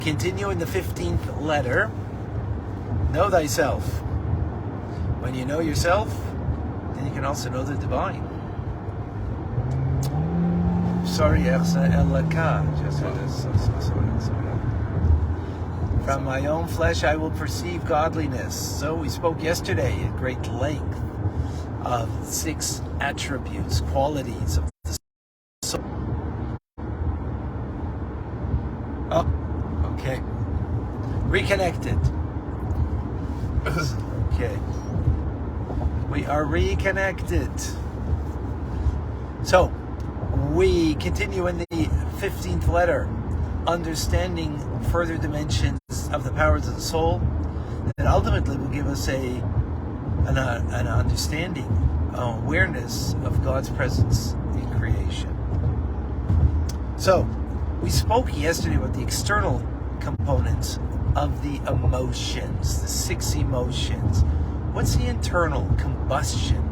Continue in the 15th letter. Know thyself. When you know yourself, then you can also know the divine. Sorry, from my own flesh I will perceive godliness. So we spoke yesterday at great length of 6 attributes, qualities of the soul. Oh, okay. Reconnected. Okay. We are reconnected. So, we continue in the 15th letter, understanding further dimensions of the powers of the soul that ultimately will give us an understanding, awareness of God's presence in creation. So, we spoke yesterday about the external components of the emotions, the 6 emotions. What's the internal combustion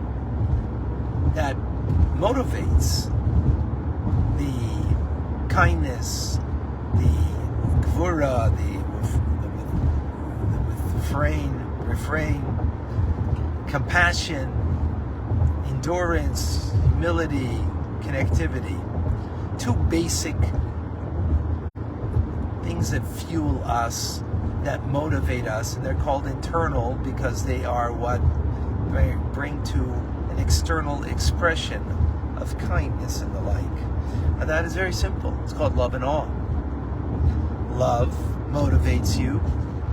that motivates the kindness, the gvura, the refrain, compassion, endurance, humility, connectivity? 2 basic things that fuel us, that motivate us, and they're called internal because they are what bring to an external expression of kindness and the like. And that is very simple. It's called love and awe. Love motivates you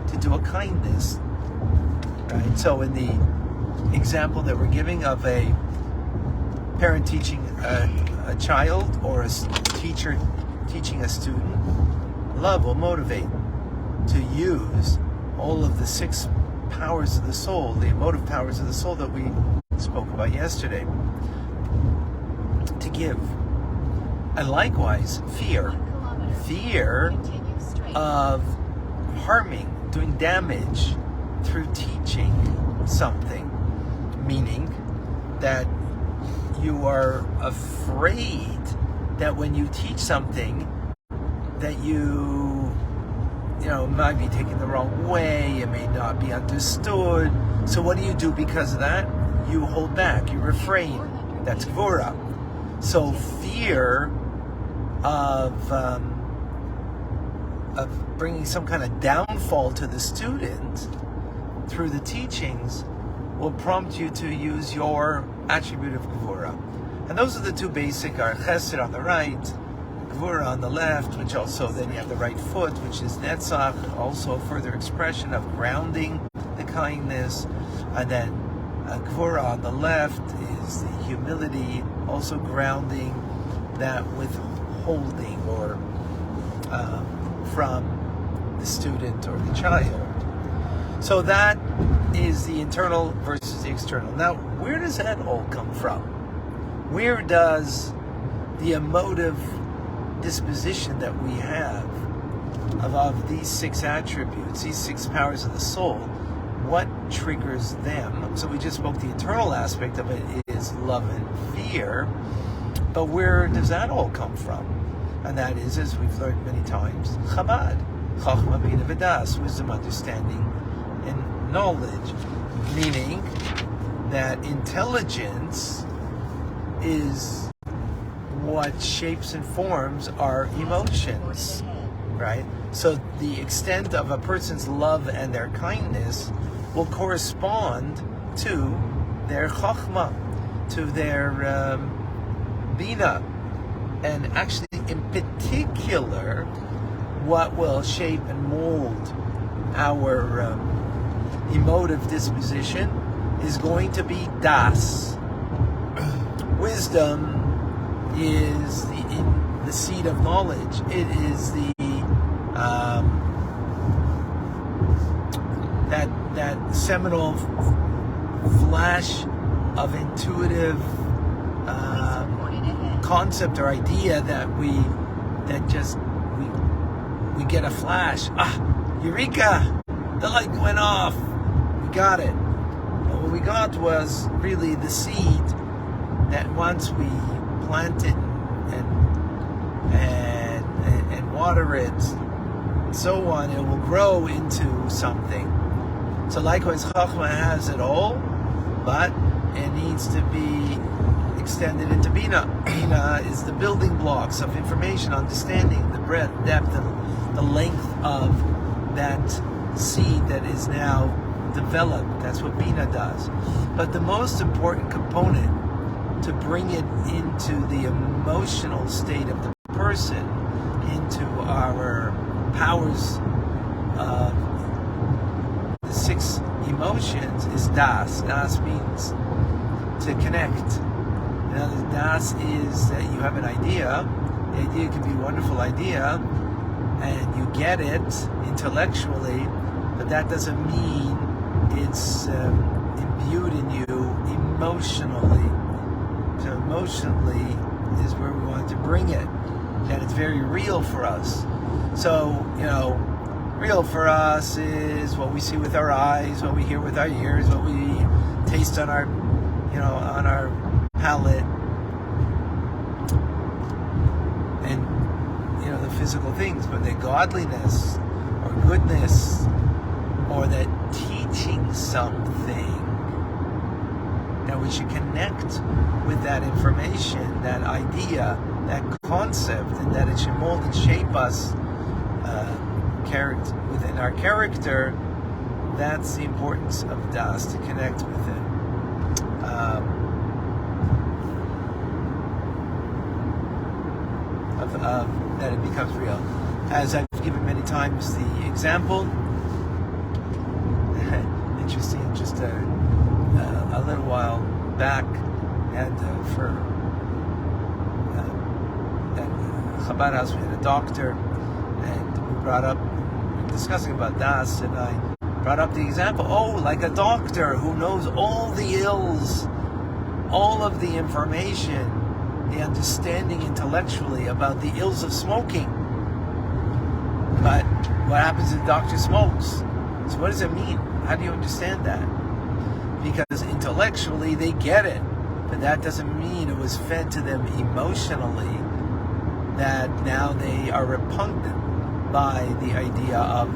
to do a kindness, right? So in the example that we're giving of a parent teaching a child or a teacher teaching a student, love will motivate to use all of the 6 powers of the soul, the emotive powers of the soul that we spoke about yesterday, to give. And likewise, fear of harming, doing damage through teaching something, meaning that you are afraid that when you teach something that you might be taken the wrong way, it may not be understood. So what do because of that? You hold back, you refrain. That's gvura. So fear of bringing some kind of downfall to the student through the teachings will prompt you to use your attribute of gvura. And those are the 2 basic, are chesed on the right, gvura on the left, which also then you have the right foot, which is netzach, also a further expression of grounding the kindness. And then gvura on the left is the humility, also grounding that withholding or from the student or the child. So that is the internal versus the external. Now, where does that all come from? Where does the emotive disposition that we have of these 6 attributes, these 6 powers of the soul, what triggers them? So we just spoke, the internal aspect of it is love and fear, but where does that all come from? And that is, as we've learned many times, Chabad, Chachma Bina V'das, wisdom, understanding, and knowledge, meaning that intelligence is what shapes and forms our emotions, right? So the extent of a person's love and their kindness will correspond to their chachma, to their bina, and actually in particular what will shape and mold our emotive disposition is going to be das. Wisdom is the seed of knowledge. It is the that seminal flash of intuitive concept or idea that we get a flash. Eureka! The light went off. We got it. And what we got was really the seed that once we plant it and water it, so on, it will grow into something. So likewise, Chachma has it all, but it needs to be extended into Bina. Bina is the building blocks of information, understanding, the breadth, depth, and the length of that seed that is now developed. That's what Bina does. But the most important component to bring it into the emotional state of the person, into our powers of the 6 emotions, is Das. Das means to connect. Now, the Das is that you have an idea. The idea can be a wonderful idea, and you get it intellectually, but that doesn't mean it's imbued in you emotionally. So emotionally is where we want to bring it, and it's very real for us. So, real for us is what we see with our eyes, what we hear with our ears, what we taste on our, on our palate, and the physical things. But the godliness or goodness or that teaching something, that we should connect with that information, that idea, that concept, and that it should mold and shape us within our character. That's the importance of Das, to connect with it. That it becomes real. As I've given many times the example, interesting, just a little while back, and for at Chabad house we had a doctor, and we brought up, discussing about Das, and I brought up the example, like a doctor who knows all the ills, all of the information, the understanding intellectually about the ills of smoking. But what happens if the doctor smokes? So what does it mean? How do you understand that? Because intellectually they get it, but that doesn't mean it was fed to them emotionally, that now they are repugnant by the idea of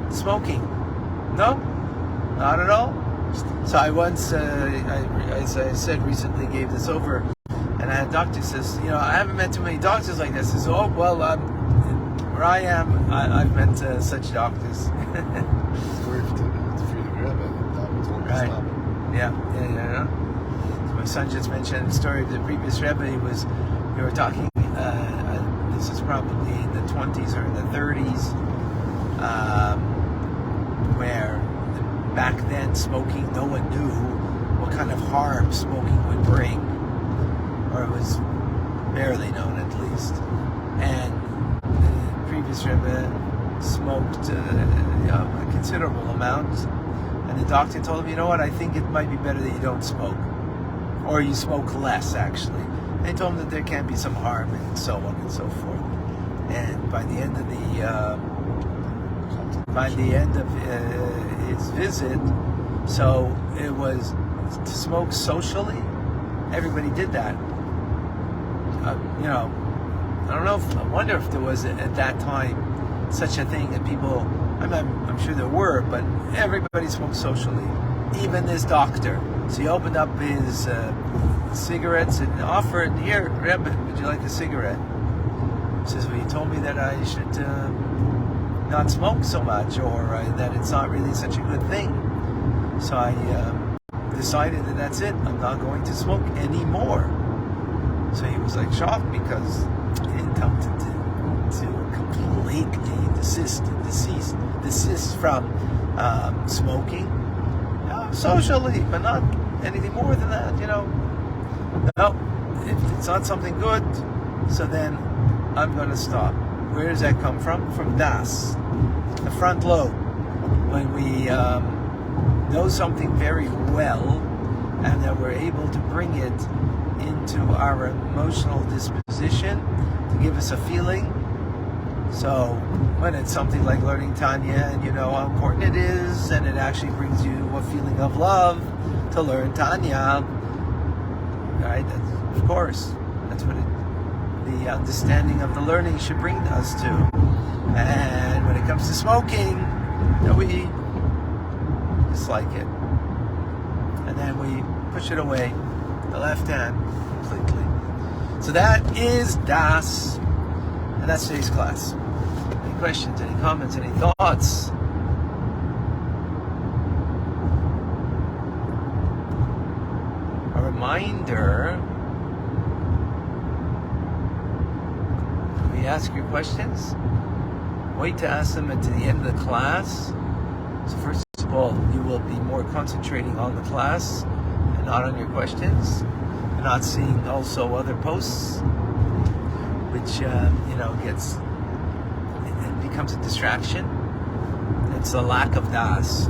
smoking. No, not at all. So I once, as I said, recently gave this over, and I had a doctor says, I haven't met too many doctors like this. He says, where I am, I've met such doctors. Right. Yeah. So my son just mentioned the story of the previous Rebbe. We were talking, this is probably in the 20s or in the 30s, where back then smoking, no one knew what kind of harm smoking would bring, or it was barely known at least. And the previous Rebbe smoked a considerable amount, and the doctor told him, I think it might be better that you don't smoke, or you smoke less, actually. They told him that there can be some harm, and so on and so forth. And by the end of his visit, so it was to smoke socially. Everybody did that. I wonder if there was at that time such a thing that people. I'm sure there were, but everybody smoked socially. Even this doctor. So he opened up his cigarettes and offered, "Here, Rebbe, would you like a cigarette?" He says, "Well, you told me that I should not smoke so much, or that it's not really such a good thing. So I decided that that's it. I'm not going to smoke anymore." So he was shocked, because he didn't tell him to completely desist from smoking socially, but not anything more than that. No, if it's not something good, so then I'm going to stop. Where does that come from? From Das, the front lobe. When we know something very well, and that we're able to bring it into our emotional disposition to give us a feeling. So when it's something like learning Tanya, and you know how important it is, and it actually brings you a feeling of love to learn Tanya, right? Of course, that's what the understanding of the learning should bring us to. And when it comes to smoking, we dislike it. And then we push it away, the left hand, completely. So that is Das. And that's today's class. Any questions, any comments, any thoughts? A reminder, when you ask your questions, wait to ask them until the end of the class. So first of all, you will be more concentrating on the class and not on your questions. You're not seeing also other posts, which it becomes a distraction. It's a lack of das.